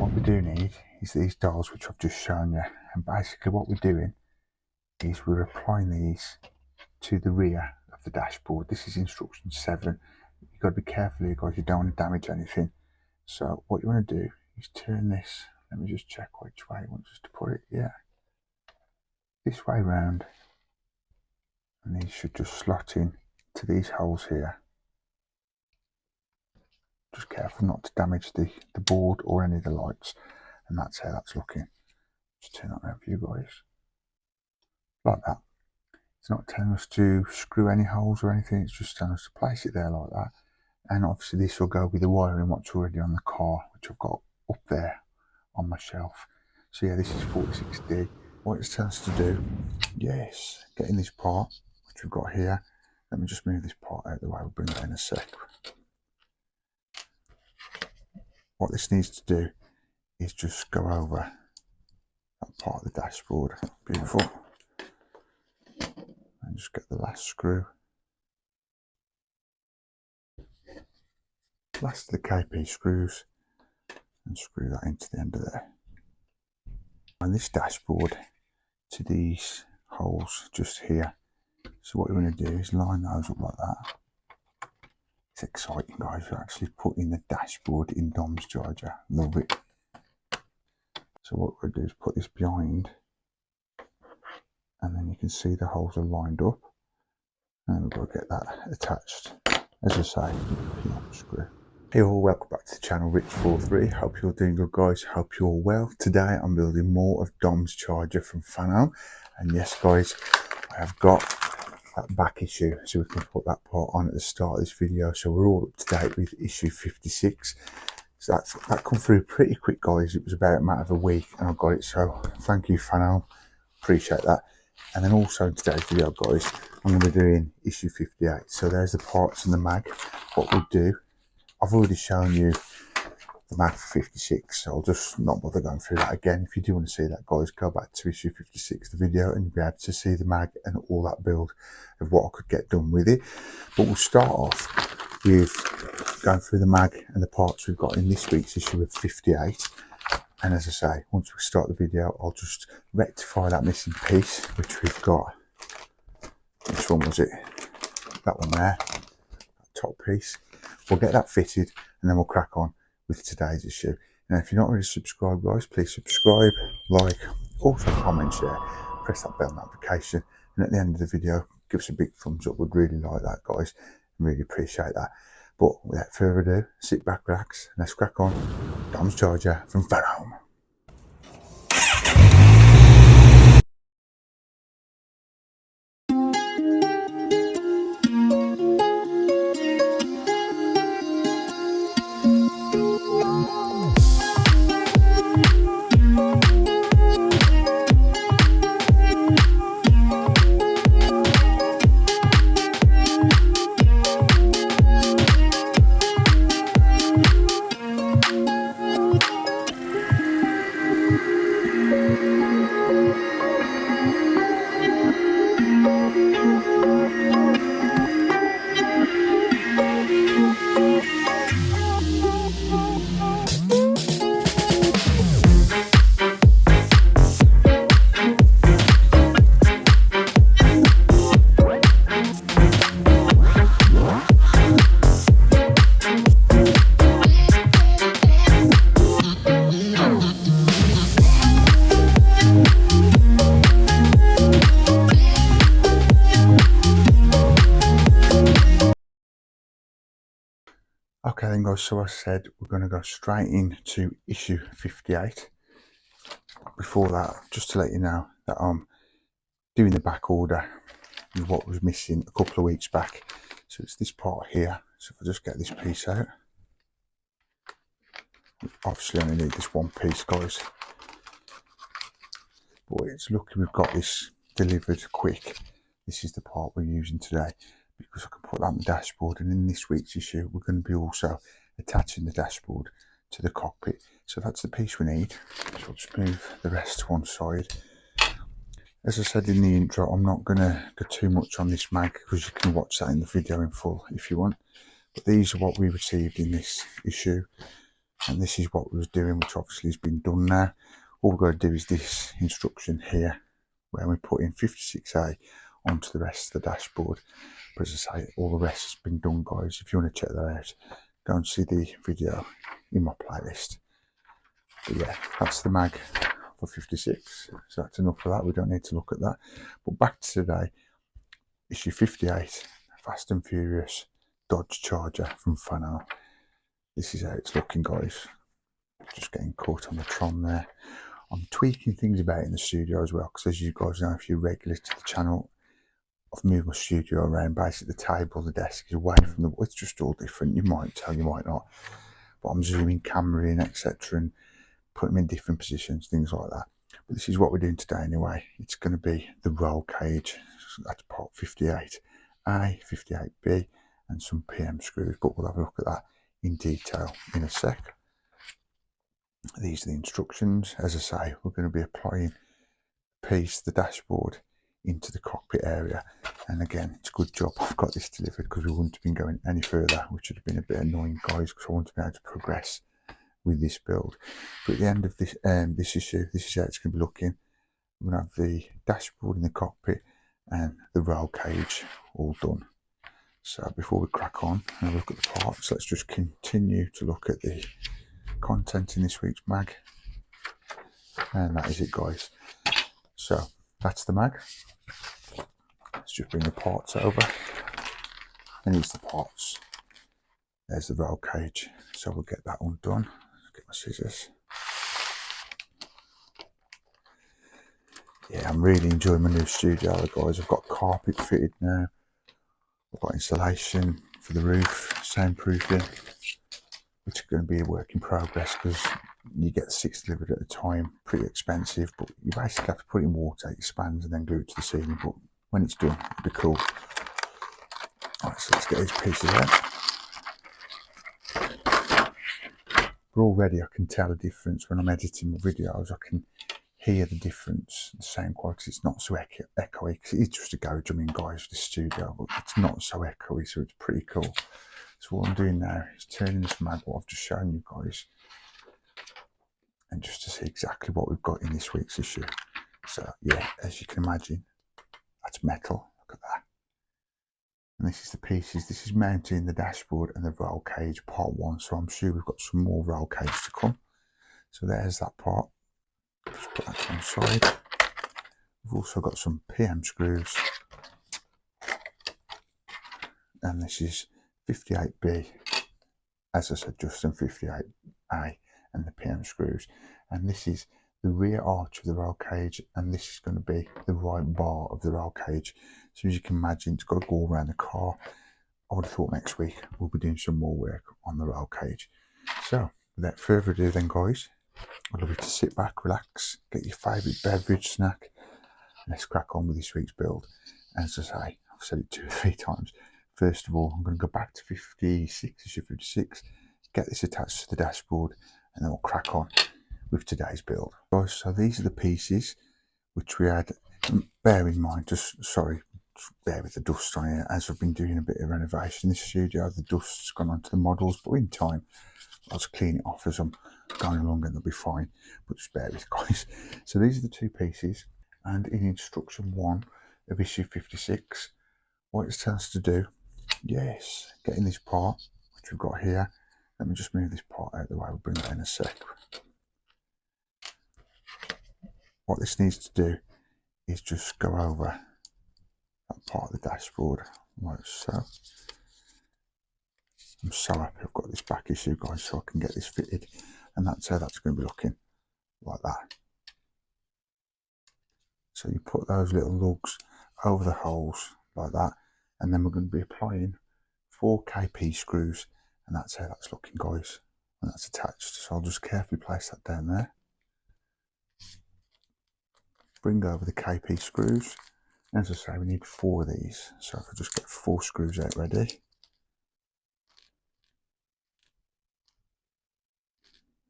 what we do need is these dials which I've just shown you, and basically what we're doing is we're applying these to the rear of the dashboard. This is instruction 7. You've got to be careful here guys, you don't want to damage anything. So what you want to do is turn this, let me just check which way you want us to put it. Yeah, this way round, and these should just slot in to these holes here. Just careful not to damage the board or any of the lights, and that's how that's looking. Just turn that around for you guys, like that. It's not telling us to screw any holes or anything, it's just telling us to place it there like that. And obviously this will go with the wiring what's already on the car, which I've got up there on my shelf. So yeah, this is 46D. What it's telling us to do, yes, getting this part which we've got here. Let me just move this part out of the way, we'll bring that in a sec. What this needs to do is just go over that part of the dashboard. Beautiful. And just get the last screw. Last of the KP screws, and screw that into the end of there. And this dashboard to these holes just here. So what we're going to do is line those up like that. It's exciting guys, we're actually putting the dashboard in Dom's charger. Love it. So what we're going to do is put this behind, and then you can see the holes are lined up, and we've got to get that attached, as I say, pin on the screw. Hey all, welcome back to the channel, Rich43. Hope you're doing good guys, hope you're well. Today I'm building more of Dom's charger from Fanhome, and yes guys, I have got that back issue, so we can put that part on at the start of this video, so we're all up to date with issue 56. So that come through pretty quick guys, it was about a matter of a week and I got it, so thank you Fanhome, appreciate that. And then also in today's video guys, I'm going to be doing issue 58, so there's the parts and the mag. What we'll do, I've already shown you the mag for 56, so I'll just not bother going through that again. If you do want to see that guys, go back to issue 56, the video, and you'll be able to see the mag and all that build of what I could get done with it. But we'll start off with going through the mag and the parts we've got in this week's issue of 58. And as I say, once we start the video, I'll just rectify that missing piece, which we've got. Which one was it? That one there, that top piece. We'll get that fitted and then we'll crack on with today's issue. Now if you're not already subscribed guys, please subscribe, like, also comment, share, press that bell notification, and at the end of the video give us a big thumbs up. We'd really like that guys, really appreciate that. But without further ado, sit back, relax, and let's crack on. Dom's charger from Fanhome. Okay then guys, so I said we're going to go straight into issue 58. Before that, just to let you know that I'm doing the back order with what was missing a couple of weeks back. So it's this part here, so if I just get this piece out, obviously I only need this one piece guys, but it's lucky we've got this delivered quick. This is the part we're using today, because I can put that on the dashboard, and in this week's issue we're going to be also attaching the dashboard to the cockpit. So that's the piece we need. So I'll just move the rest to one side. As I said in the intro, I'm not going to go too much on this mag because you can watch that in the video in full if you want. But these are what we received in this issue. And this is what we was doing, which obviously has been done now. All we've got to do is this instruction here, where we put in 56A onto the rest of the dashboard. But as I say, all the rest has been done, guys. If you want to check that out, go and see the video in my playlist. But yeah, that's the mag for 56. So that's enough for that. We don't need to look at that. But back to today, issue 58, Fast and Furious Dodge Charger from Fanhome. This is how it's looking, guys. Just getting caught on the Tron there. I'm tweaking things about in the studio as well, because as you guys know, if you're regular to the channel, I've moved my studio around. Basically, the table, the desk is away from the. It's just all different. You might tell, you might not. But I'm zooming camera in, etc., and putting them in different positions, things like that. But this is what we're doing today anyway. It's going to be the roll cage. So that's part 58A, 58B, and some PM screws. But we'll have a look at that in detail in a sec. These are the instructions. As I say, we're going to be applying the dashboard into the cockpit area. And again, it's a good job I've got this delivered, because we wouldn't have been going any further, which would have been a bit annoying, guys, because I want to be able to progress with this build. But at the end of this this issue, this is how it's going to be looking. We're going to have the dashboard in the cockpit and the roll cage all done. So before we crack on and look at the parts, let's just continue to look at the content in this week's mag. And that is it, guys. So that's the mag. Let's just bring the parts over. And these are the parts. There's the roll cage. So we'll get that undone. Get my scissors. Yeah, I'm really enjoying my new studio, guys. I've got carpet fitted now. I've got insulation for the roof, soundproofing, which is going to be a work in progress, because you get 6 delivered at a time, pretty expensive, but you basically have to put it in water, it expands, and then glue it to the ceiling. But when it's done, it'll be cool. Alright, so let's get these pieces out. But already I can tell the difference when I'm editing my videos. I can hear the difference, the sound quality. It's not so echoey, because it's just a garage. I mean, guys, the studio, but it's not so echoey, so it's pretty cool. So what I'm doing now is turning this mag, what I've just shown you guys, and just to see exactly what we've got in this week's issue. So yeah, as you can imagine, that's metal. Look at that. And this is the pieces. This is mounting the dashboard and the roll cage, part 1. So I'm sure we've got some more roll cage to come. So there's that part. Just put that to one side. We've also got some PM screws. And this is 58B. As I said, just some 58A and the PM screws. And this is the rear arch of the roll cage, and this is going to be the right bar of the roll cage. So as you can imagine, it's got to go all around the car. I would have thought next week we'll be doing some more work on the roll cage. So without further ado then, guys, I'd love you to sit back, relax, get your favourite beverage, snack, and let's crack on with this week's build. And as I say, I've said it 2 or 3 times. First of all, I'm going to go back to 56, issue 56, get this attached to the dashboard, and then we'll crack on with today's build. Guys, so these are the pieces which we had. Bear in mind, just bear with the dust on here, as I've been doing a bit of renovation in the studio. The dust's gone onto the models, but in time I'll just clean it off as I'm going along, and they'll be fine. But just bear with, guys. So these are the 2 pieces, and in instruction 1 of issue 56, what it tells us to do, yes, getting this part which we've got here. Let me just move this part out of the way. We'll bring that in a sec. What this needs to do is just go over that part of the dashboard like so. I'm so happy I've got this back issue, guys, so I can get this fitted, and that's how that's going to be looking, like that. So you put those little lugs over the holes like that, and then we're going to be applying 4 KP screws, and that's how that's looking, guys, and that's attached. So I'll just carefully place that down there. Bring over the KP screws. As I say, we need 4 of these, so if I just get 4 screws out ready.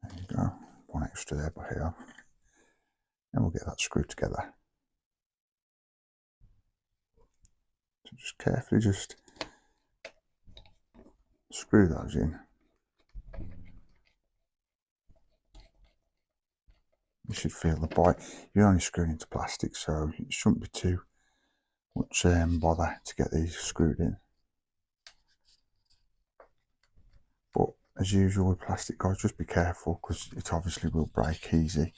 There you go, 1 extra there by here, and we'll get that screwed together. So just carefully just screw those in. You should feel the bite. You're only screwing into plastic, so it shouldn't be too much bother to get these screwed in. But as usual with plastic, guys, just be careful because it obviously will break easy.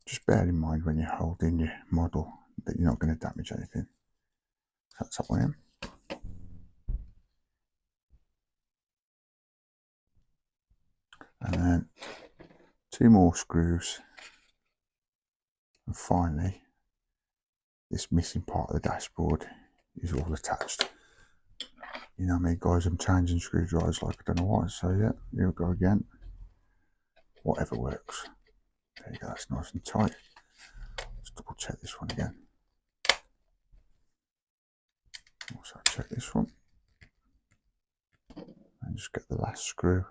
Just bear in mind when you're holding your model that you're not going to damage anything. That's that one in. And then 2 more screws. And finally, this missing part of the dashboard is all attached. You know me, guys, I'm changing screwdrivers like I don't know what. So yeah, here we go again. Whatever works. There you go, that's nice and tight. Let's double check this one again. Also check this one. And just get the last screw.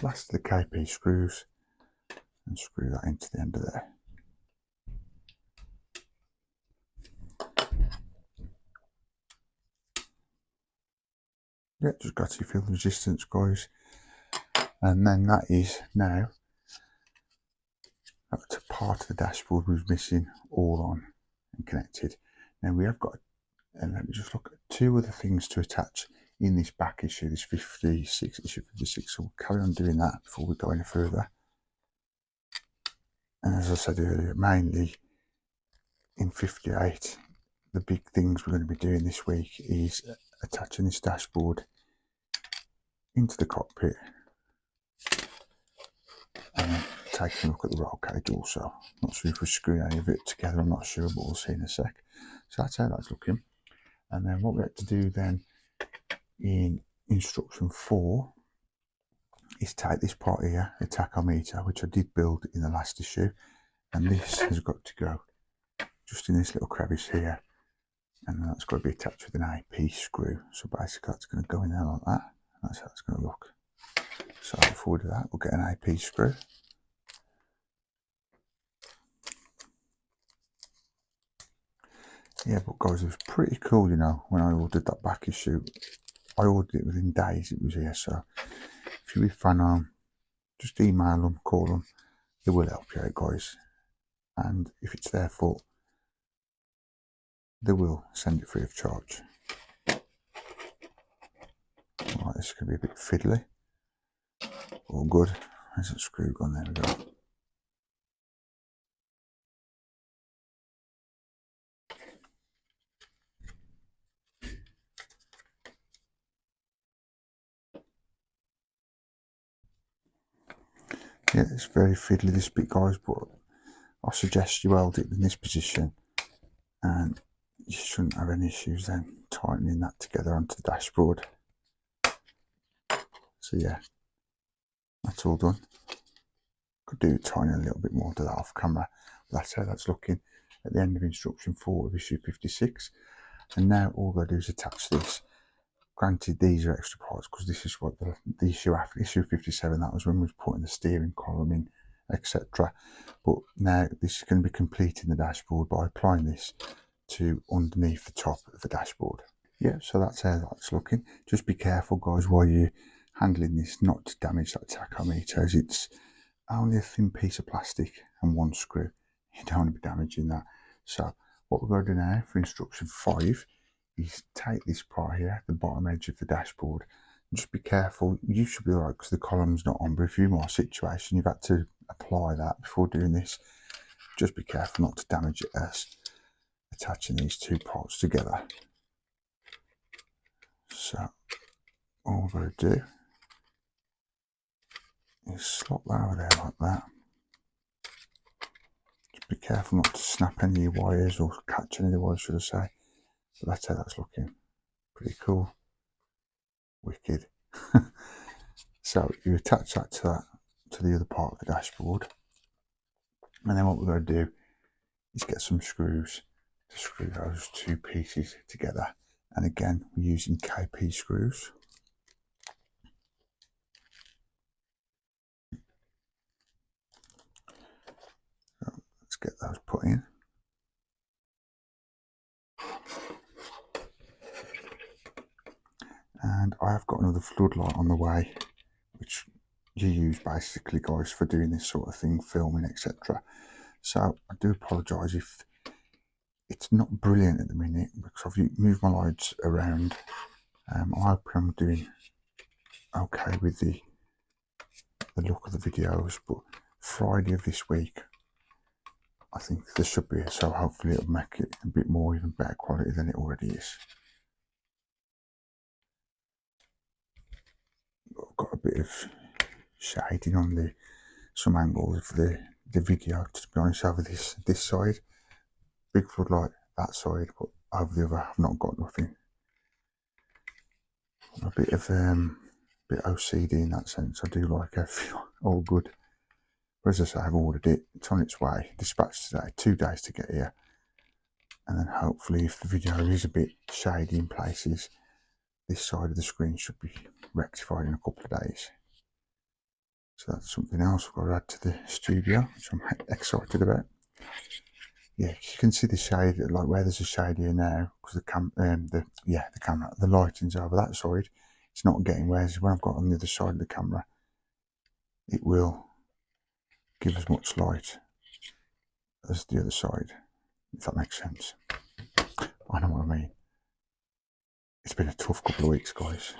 Last of the KP screws. And screw that into the end of there. Yeah, just got to feel the resistance, guys. And then that is now up to part of the dashboard was missing, all on and connected. Now we have got, and let me just look at 2 other things to attach in this back issue, this 56, issue 56. So we'll carry on doing that before we go any further. And as I said earlier, mainly in 58, the big things we're going to be doing this week is attaching this dashboard into the cockpit and taking a look at the roll cage also. Not sure if we're screwing any of it together, I'm not sure, but we'll see in a sec. So that's how that's looking. And then what we have to do then in instruction 4 is take this part here, the tachometer, which I did build in the last issue, and this has got to go just in this little crevice here, and that's got to be attached with an AP screw. So basically that's going to go in there like that. That's how it's going to look. So before we do that, we'll get an AP screw. Yeah, but guys, it was pretty cool, you know, when I ordered that back issue. I ordered it within days, it was here. So if you're with Fanhome, just email them, call them, they will help you out, guys. And if it's their fault, they will send it free of charge. Right, this is going to be a bit fiddly. All good. There's a screw gun, there we go. Yeah, it's very fiddly this bit, guys, but I suggest you hold it in this position and you shouldn't have any issues then tightening that together onto the dashboard. So yeah, that's all done. Could do tiny a little bit more to that off camera, but that's how that's looking at the end of instruction 4 of issue 56. And now all we've got to do is attach this. Granted, these are extra parts because this is what the issue after issue 57, that was when we was putting the steering column in, etc. But now this is going to be completing the dashboard by applying this to underneath the top of the dashboard. Yeah, so that's how that's looking. Just be careful, guys, while you're handling this, not to damage that tachometer, as it's only a thin piece of plastic and 1 screw. You don't want to be damaging that. So what we're going to do now for instruction 5 is take this part here, the bottom edge of the dashboard, and just be careful. You should be alright because the column's not on, but if you're in my situation, you've had to apply that before doing this. Just be careful not to damage it as attaching these 2 parts together. So all we're going to do is slot that over there like that. Just be careful not to snap any of your wires or catch any of the wires, should I say. But that's how that's looking. Pretty cool. Wicked. So you attach that to the other part of the dashboard, and then what we're going to do is get some screws to screw those 2 pieces together. And again, we're using KP screws. So let's get those put in. And I have got another floodlight on the way which you use basically, guys, for doing this sort of thing, filming, etc. So I do apologise if it's not brilliant at the minute, because I've moved my lights around. I hope I'm doing okay with the look of the videos, but Friday of this week I think there should be, so hopefully it'll make it a bit more, even better quality than it already is. I've got a bit of shading on some angles of the video, to be honest, over this side. Big floodlight that side, but over the other I've not got nothing. A bit of bit OCD in that sense. I do like everything all good. But as I say, I've ordered it. It's on its way. Dispatched today. 2 days to get here. And then hopefully, if the video is a bit shady in places, this side of the screen should be rectified in a couple of days. So that's something else I've got to add to the studio, which I'm excited about. Yeah, you can see the shade, like where there's a shade here now, because the lighting's over that side. It's not getting, whereas when I've got on the other side of the camera, it will give as much light as the other side, if that makes sense. I know what I mean. It's been a tough couple of weeks, guys.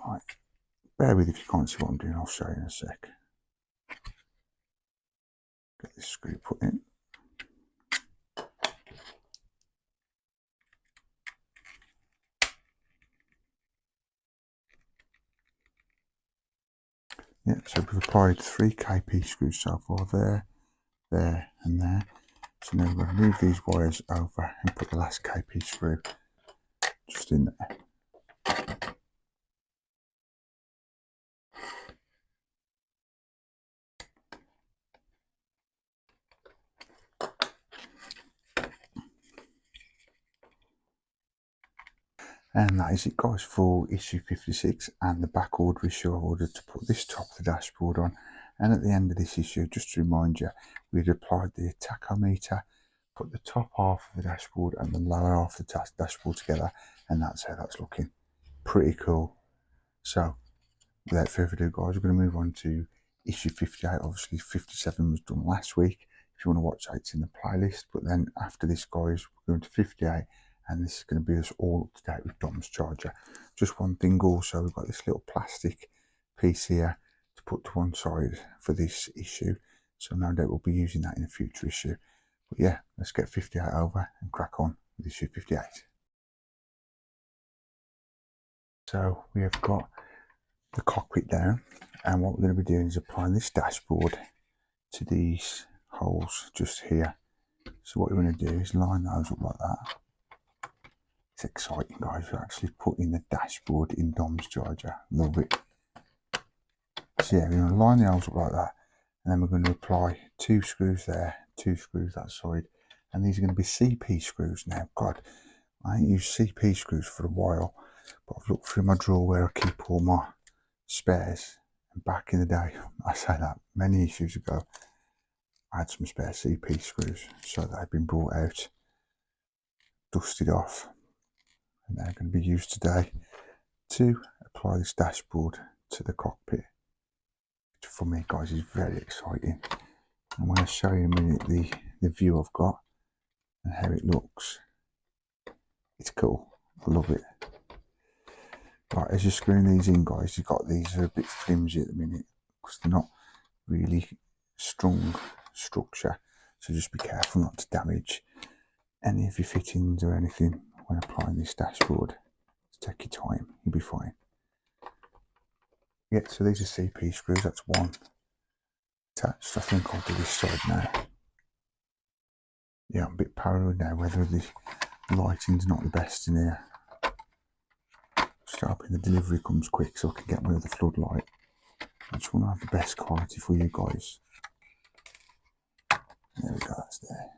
Right, bear with if you can't see what I'm doing, I'll show you in a sec. Get this screw put in. Yeah, so we've applied 3 KP screws so far, there, there and there. So now we're going to move these wires over and put the last KP screw just in there. And that is it, guys, for issue 56 and the back order issue. I've ordered to put this top of the dashboard on, and at the end of this issue, just to remind you, we'd applied the tachometer, put the top half of the dashboard and the lower half of the dashboard together, and that's how that's looking. Pretty cool. So without further ado, guys, we're going to move on to issue 58. Obviously 57 was done last week. If you want to watch that, it's in the playlist. But then after this, guys, we're going to 58, and this is going to be us all up to date with Dom's charger. Just one thing also, we've got this little plastic piece here to put to one side for this issue, so no doubt we'll be using that in a future issue. But yeah, let's get 58 over and crack on with issue 58. So we have got the cockpit down, and what we're going to be doing is applying this dashboard to these holes just here. So what we're going to do is line those up like that. It's exciting, guys. We're actually putting the dashboard in Dom's charger. Love it. So yeah, we're going to line the holes up like that, and then we're going to apply 2 screws there, 2 screws that side, and these are going to be CP screws. Now, God, I ain't used CP screws for a while, but I've looked through my drawer where I keep all my spares, and back in the day, I say that many issues ago, I had some spare CP screws, so they've been brought out, dusted off, and they're going to be used today to apply this dashboard to the cockpit, which for me, guys, is very exciting. I'm going to show you in a minute the view I've got and how it looks. It's cool. I love it. Right, as you're screwing these in, guys, you've got these are a bit flimsy at the minute because they're not really strong structure, so just be careful not to damage any of your fittings or anything when applying this dashboard. Just take your time, you'll be fine. Yeah, so these are CP screws, that's one attached. I think I'll do this side now. Yeah, I'm a bit paranoid now whether the lighting's not the best in here. Just hoping the delivery comes quick so I can get my other floodlight. I just want to have the best quality for you guys. There we go, that's there.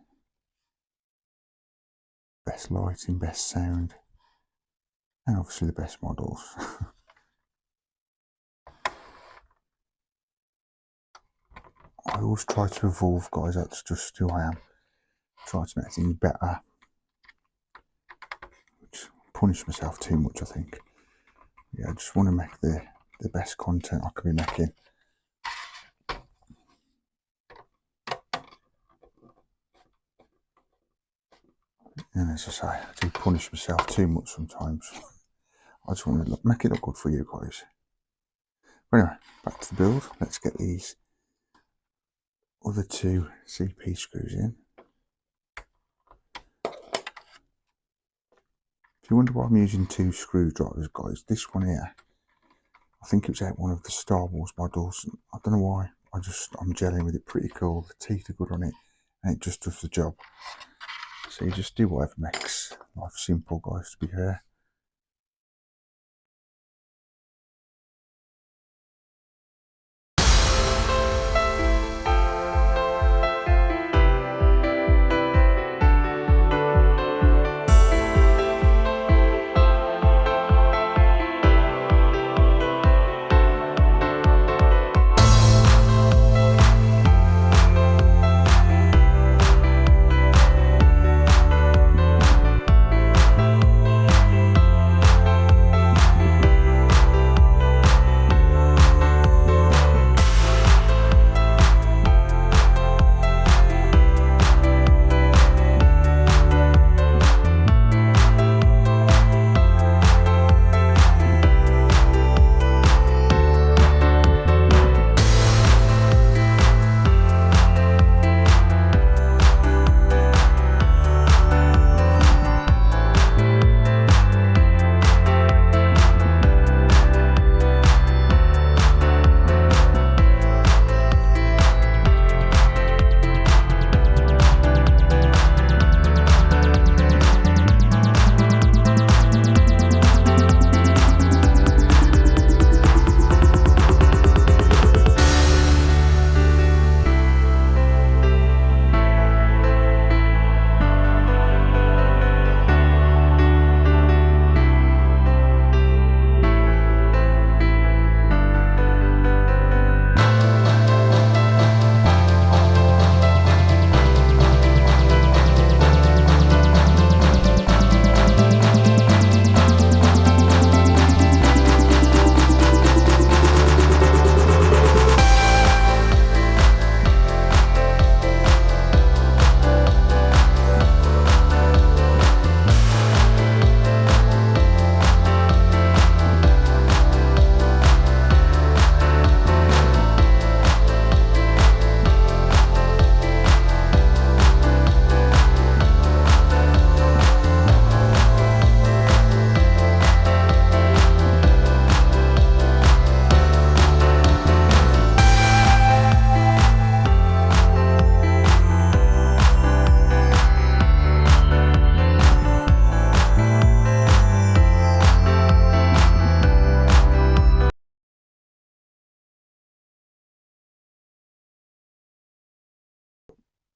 Best lighting, best sound, and obviously the best models. I always try to evolve, guys, that's just who I am. Try to make things better. Which punish myself too much, I think. yeah, I just want to make the best content I could be making. And as I say, I do punish myself too much sometimes. I just want to make it look good for you guys. But anyway, back to the build. Let's get these other two CP screws in. If you wonder why I'm using two screwdrivers, guys, this one here, I think it was out one of the Star Wars models. I don't know why. I'm gelling with it, pretty cool. The teeth are good on it, and it just does the job. So you just do whatever makes life simple, guys, to be fair.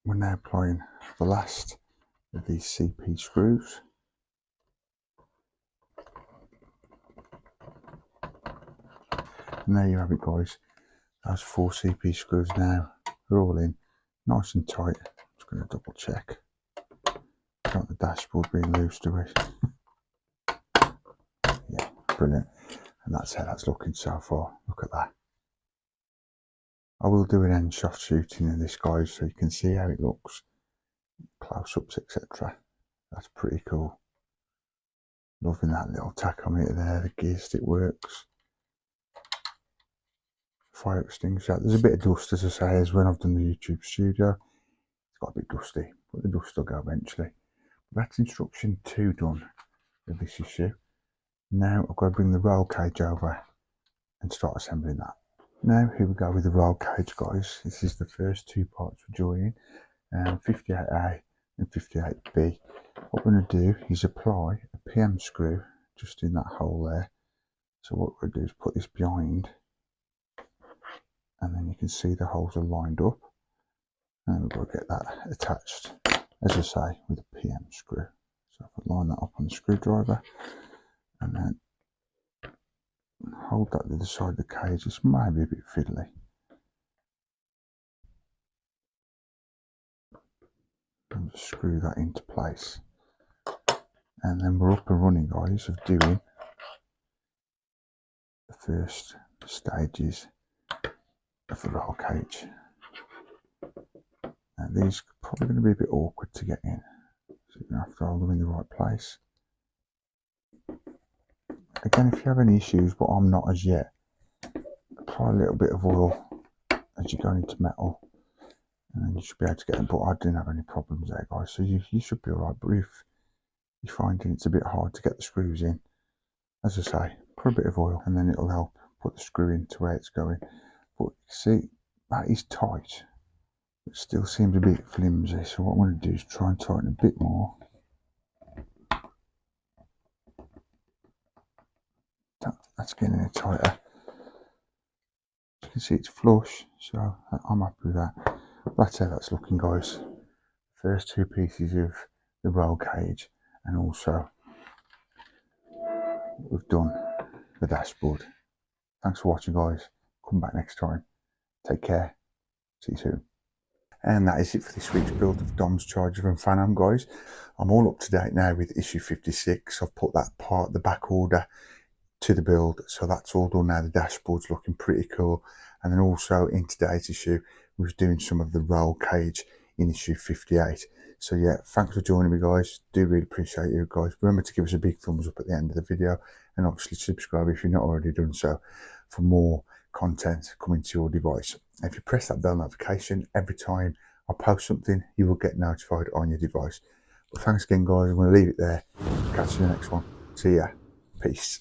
We're now applying the last of these CP screws. And there you have it, guys. Those 4 CP screws now are all in, nice and tight. Just going to double check. Don't want the dashboard being loose, do we? Yeah, brilliant. And that's how that's looking so far. Look at that. I will do an end shot shooting of this, guys, so you can see how it looks, close-ups, etc. That's pretty cool. Loving that little tachometer there, the gear stick works. Fire extinguisher. There's a bit of dust, as I say, as when I've done the YouTube studio. It's got a bit dusty, but the dust will go eventually. That's instruction 2 done with this issue. Now I've got to bring the roll cage over and start assembling that. Now here we go with the roll cage, guys. This is the first 2 parts we're joining, 58A and 58B. What we're going to do is apply a PM screw just in that hole there. So what we're going to do is put this behind, and then you can see the holes are lined up, and we've got to get that attached, as I say, with a PM screw. So if I line that up on the screwdriver and then hold that to the side of the cage, this may be a bit fiddly. And just screw that into place. And then we're up and running, guys, of doing first stages of the roll cage. Now these are probably going to be a bit awkward to get in, so you're going to have to hold them in the right place. Again, if you have any issues, but I'm not as yet, apply a little bit of oil as you go into metal, and then you should be able to get them. But I didn't have any problems there, guys, so you should be alright. But if you're finding it's a bit hard to get the screws in, as I say, put a bit of oil and then it'll help put the screw into where it's going. But see, that is tight. It still seems a bit flimsy, so what I'm going to do is try and tighten a bit more. That's getting it tighter. You can see it's flush, so I'm happy with that. That's how that's looking, guys. First two pieces of the roll cage, and also we've done the dashboard. Thanks for watching, guys. Come back next time. Take care. See you soon. And that is it for this week's build of Dom's charger from Fanhome, guys. I'm all up to date now with issue 56. I've put that part, the back order, to the build, so that's all done now. The dashboard's looking pretty cool. And then also in today's issue, we was doing some of the roll cage in issue 58. So yeah, thanks for joining me, guys. Do really appreciate you guys. Remember to give us a big thumbs up at the end of the video, and obviously subscribe if you're not already done so for more content coming to your device. If you press that bell notification, every time I post something, you will get notified on your device. But thanks again, guys. I'm going to leave it there. Catch you in the next one. See ya. Peace.